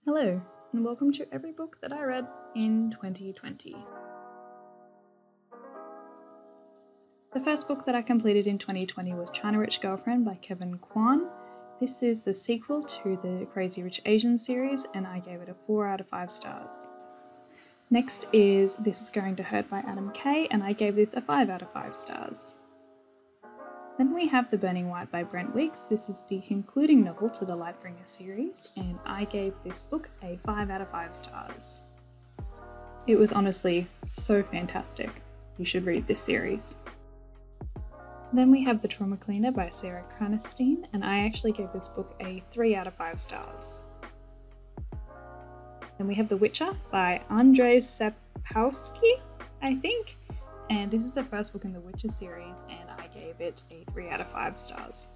Hello, and welcome to every book that I read in 2020. The first book that I completed in 2020 was China Rich Girlfriend by Kevin Kwan. This is the sequel to the Crazy Rich Asians series, and I gave it a 4 out of 5 stars. Next is This Is Going to Hurt by Adam Kay, and I gave this a 5 out of 5 stars. Then we have The Burning White by Brent Weeks. This is the concluding novel to the Lightbringer series, and I gave this book a 5 out of 5 stars. It was honestly so fantastic. You should read this series. Then we have The Trauma Cleaner by Sarah Cranestein, and I actually gave this book a 3 out of 5 stars. Then we have The Witcher by Andrzej Sapkowski, I think. And this is the first book in the Witcher series, and I gave it a 3 out of 5 stars.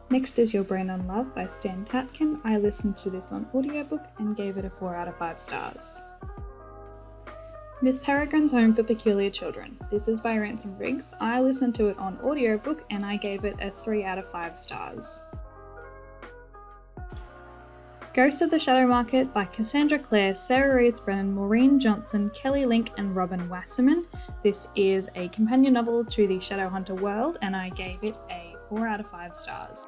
Next is Your Brain on Love by Stan Tatkin. I listened to this on audiobook and gave it a 4 out of 5 stars. Miss Peregrine's Home for Peculiar Children. This is by Ransom Riggs. I listened to it on audiobook and I gave it a 3 out of 5 stars. Ghosts of the Shadow Market by Cassandra Clare, Sarah Rees-Brennan, Maureen Johnson, Kelly Link and Robin Wasserman. This is a companion novel to the Shadowhunter world and I gave it a 4 out of 5 stars.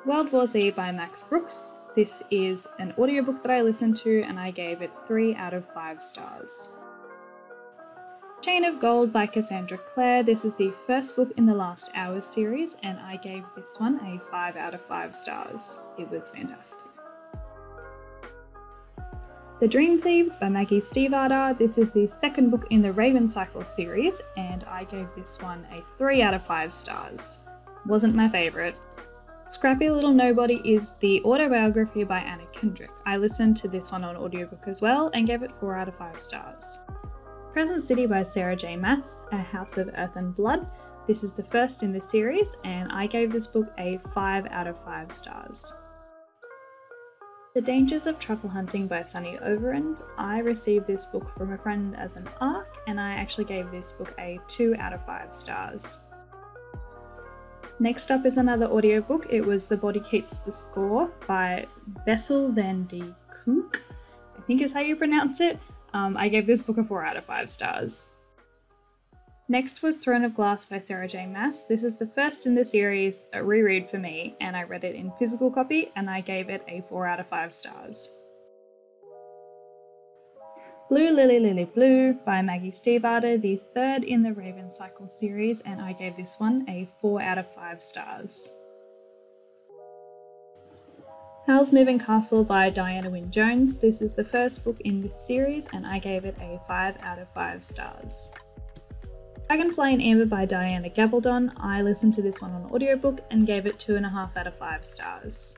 World War Z by Max Brooks. This is an audiobook that I listened to and I gave it 3 out of 5 stars. Chain of Gold by Cassandra Clare. This is the first book in the Last Hours series and I gave this one a 5 out of 5 stars. It was fantastic. The Dream Thieves by Maggie Stiefvater. This is the second book in the Raven Cycle series and I gave this one a 3 out of 5 stars. Wasn't my favourite. Scrappy Little Nobody is the autobiography by Anna Kendrick. I listened to this one on audiobook as well and gave it 4 out of 5 stars. Crescent City by Sarah J. Maas, A House of Earth and Blood. This is the first in the series and I gave this book a 5 out of 5 stars. The Dangers of Truffle Hunting by Sunny Overend. I received this book from a friend as an ARC and I actually gave this book a 2 out of 5 stars. Next up is another audiobook. It was The Body Keeps the Score by Bessel van de Kook, I think is how you pronounce it. I gave this book a 4 out of 5 stars. Next was Throne of Glass by Sarah J. Maas. This is the first in the series, a reread for me, and I read it in physical copy and I gave it a 4 out of 5 stars. Blue Lily Lily Blue by Maggie Stiefvater, the third in the Raven Cycle series, and I gave this one a 4 out of 5 stars. Howl's Moving Castle by Diana Wynne Jones. This is the first book in this series and I gave it a 5 out of 5 stars. Dragonfly and Amber by Diana Gabaldon. I listened to this one on audiobook and gave it 2.5 out of 5 stars.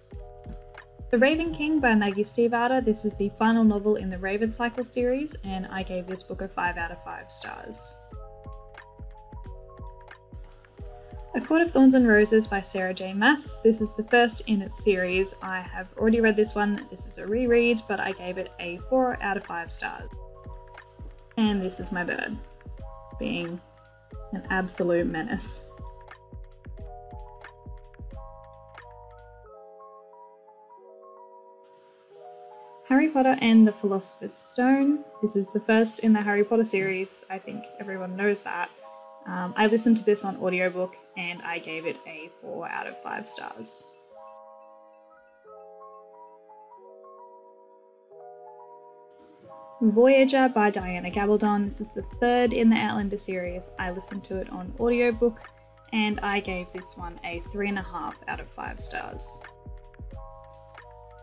The Raven King by Maggie Stiefvater. This is the final novel in the Raven Cycle series and I gave this book a 5 out of 5 stars. A Court of Thorns and Roses by Sarah J. Maas. This is the first in its series. I have already read this one. This is a reread, but I gave it a 4 out of 5 stars. And this is my bird, being an absolute menace. Harry Potter and the Philosopher's Stone. This is the first in the Harry Potter series. I think everyone knows that. I listened to this on audiobook and I gave it a 4 out of 5 stars. Voyager by Diana Gabaldon. This is the third in the Outlander series. I listened to it on audiobook and I gave this one a 3.5 out of 5 stars.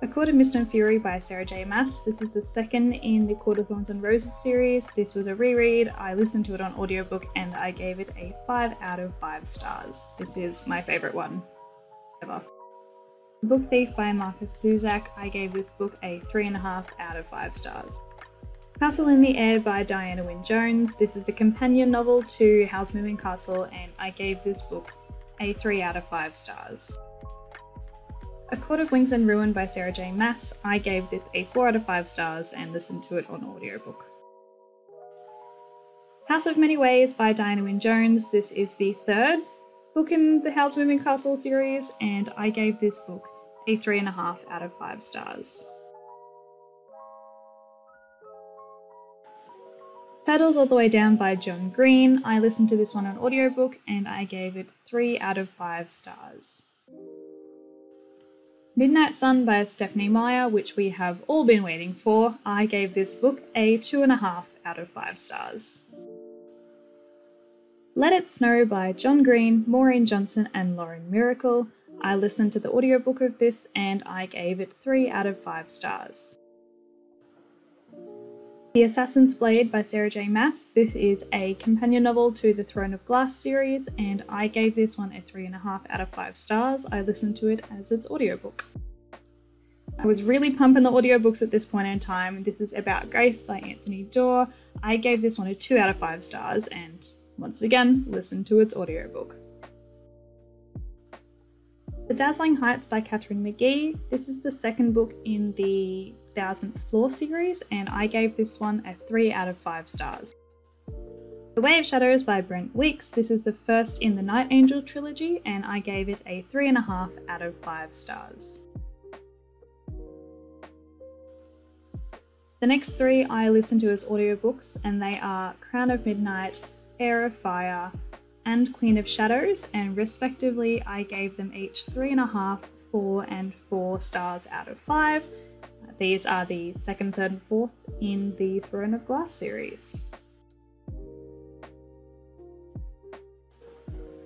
A Court of Mist and Fury by Sarah J. Maas. This is the second in the Court of Thorns and Roses series. This was a reread. I listened to it on audiobook and I gave it a 5 out of 5 stars. This is my favourite one ever. The Book Thief by Marcus Zuzak. I gave this book a 3.5 out of 5 stars. Castle in the Air by Diana Wynne Jones. This is a companion novel to Howl's Moving Castle and I gave this book a 3 out of 5 stars. A Court of Wings and Ruin by Sarah J. Maas. I gave this a 4 out of 5 stars and listened to it on audiobook. House of Many Ways by Diana Wynne Jones. This is the third book in the Howl's Moving Castle series, and I gave this book a 3.5 out of 5 stars. Petals All the Way Down by John Green. I listened to this one on audiobook and I gave it 3 out of 5 stars. Midnight Sun by Stephanie Meyer, which we have all been waiting for. I gave this book a 2.5 out of 5 stars. Let It Snow by John Green, Maureen Johnson and Lauren Miracle. I listened to the audiobook of this and I gave it 3 out of 5 stars. The Assassin's Blade by Sarah J. Maas. This is a companion novel to the Throne of Glass series, and I gave this one a 3.5 out of 5 stars. I listened to it as its audiobook. I was really pumping the audiobooks at this point in time. This is About Grace by Anthony Doerr. I gave this one a 2 out of 5 stars, and once again, listened to its audiobook. The Dazzling Heights by Catherine McGee. This is the second book in the 1000th Floor series, and I gave this one a 3 out of 5 stars. The Way of Shadows by Brent Weeks. This is the first in the Night Angel trilogy, and I gave it a 3.5 out of 5 stars. The next 3 I listened to as audiobooks, and they are Crown of Midnight, Heir of Fire, and Queen of Shadows, and respectively I gave them each 3.5, 4 and 4 stars out of 5. These are the 2nd, 3rd and 4th in the Throne of Glass series.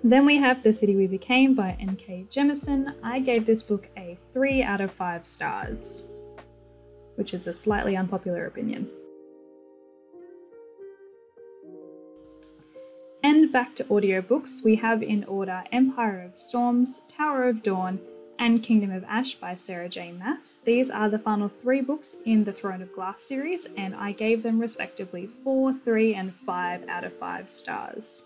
Then we have The City We Became by N.K. Jemisin. I gave this book a 3 out of 5 stars, which is a slightly unpopular opinion. And back to audiobooks, we have in order Empire of Storms, Tower of Dawn, and Kingdom of Ash by Sarah J. Maas. These are the final 3 books in the Throne of Glass series, and I gave them respectively 4, 3, and 5 out of 5 stars.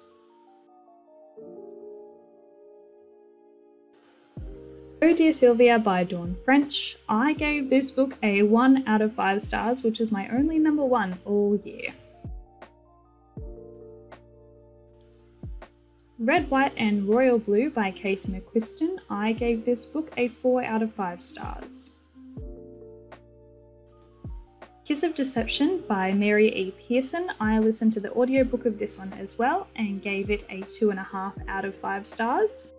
Oh Dear Sylvia by Dawn French. I gave this book a 1 out of 5 stars, which is my only number 1 all year. Red, White and Royal Blue by Casey McQuiston. I gave this book a 4 out of 5 stars. Kiss of Deception by Mary E. Pearson. I listened to the audiobook of this one as well and gave it a 2.5 out of 5 stars.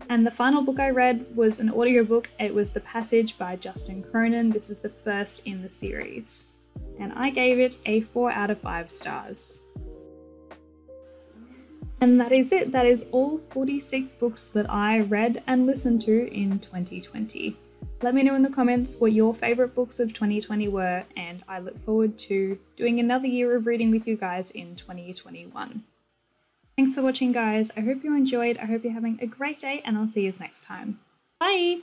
And the final book I read was an audiobook. It was The Passage by Justin Cronin. This is the first in the series, and I gave it a 4 out of 5 stars. And that is it. That is all 46 books that I read and listened to in 2020. Let me know in the comments what your favourite books of 2020 were, and I look forward to doing another year of reading with you guys in 2021. Thanks for watching, guys. I hope you enjoyed. I hope you're having a great day, and I'll see you next time. Bye!